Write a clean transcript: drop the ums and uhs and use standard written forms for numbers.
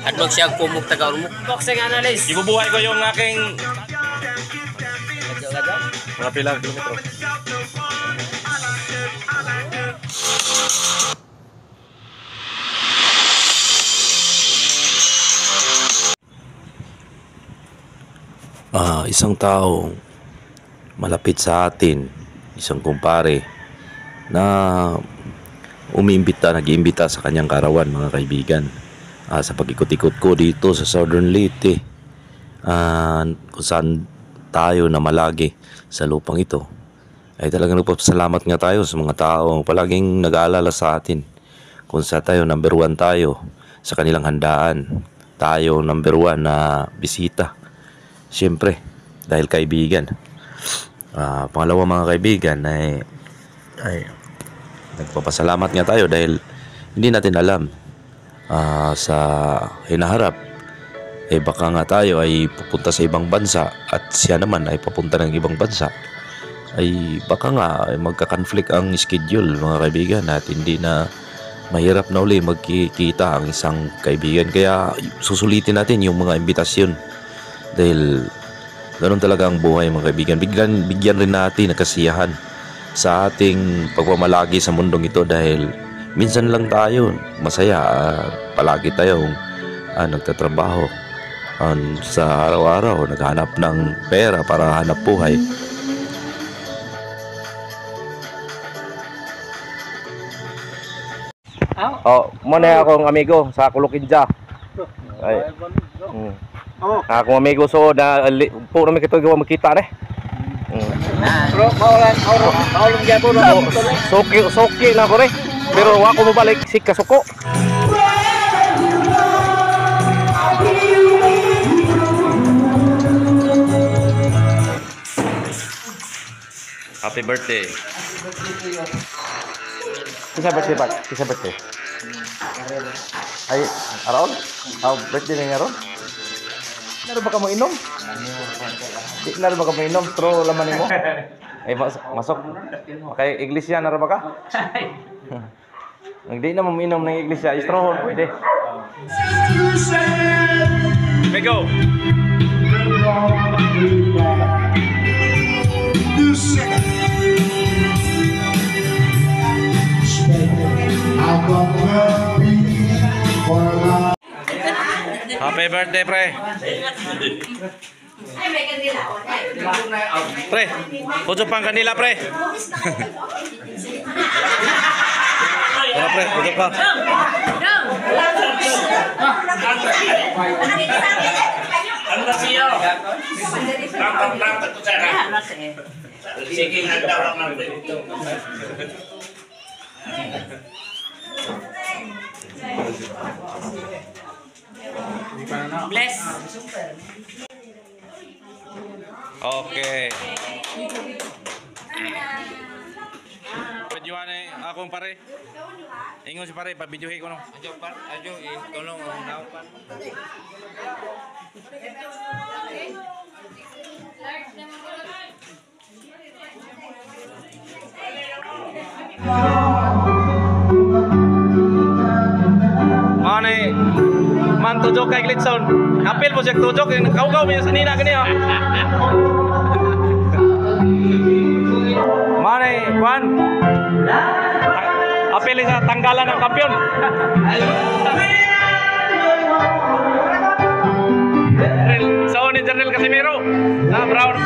At magsiyag kumuk taga-urmuk. Boxing analyst. Ibubuhay ko yung aking mga pilang kilometro. Isang tao malapit sa atin, isang kumpare na nag-iimbita sa kanyang karawan, mga kaibigan, sa pag-ikot-ikot ko dito sa Southern Leyte, kung saan tayo na malagi sa lupang ito. Ay talagang nagpapasalamat nga tayo sa mga tao palaging nag-aalala sa atin kung saan tayo number 1 tayo sa kanilang handaan, tayo number 1 na bisita, siyempre dahil kaibigan. Pangalawa, mga kaibigan, ay nagpapasalamat nga tayo dahil hindi natin alam sa hinaharap baka nga tayo ay pupunta sa ibang bansa at siya naman ay papunta ng ibang bansa, ay baka nga magka-conflict ang schedule, mga kaibigan, at hindi na mahirap na uli magkikita ang isang kaibigan. Kaya susulitin natin yung mga imbitasyon dahil ganoon talaga ang buhay, mga kaibigan. Bigyan rin natin ng kasiyahan sa ating pagmamalagi sa mundong ito dahil minsan lang tayo masaya, palagi tayong nagtatrabaho sa araw-araw, naghanap ng pera para hanap buhay. Muna akong amigo sa Kulukinja. Ay. Akong amigo so na po namin kito gawa makita ne. Bro, maulan gyapon mo. Soki na ko re. Pero wa ko mobalik si kasuko. Happy birthday. Kisa birthday pa? Kisa birthday? Ay, aron? Birthday na aron? Laro ba ka mo inom? Di laro ba ka mo inom? Straw laman mo? Ay, masok. Okay, iglesia na ba ka? Hindi na mo inom ng iglesia. Straw, pwede. May go! Happy birthday, pre. Ay, may kandila. Pre, puso pang kanila, pre. Ano, pre, puso pa. Ano siyo? Lampat-lampat ko sana. Sige, handa lang natin ito. Bless. Okay. Videoan akong pare. Ingon si pare, pa-videohi ko no. Ajo, tulong ang naupan. Mane, man tujok kay Glitson. Apil mo siya tujok, kaugaw mo yung sanina gani oh. Mane, Juan. Apil sa tanggalan ng kampiyon. Sa ni General Casimiro na Brown.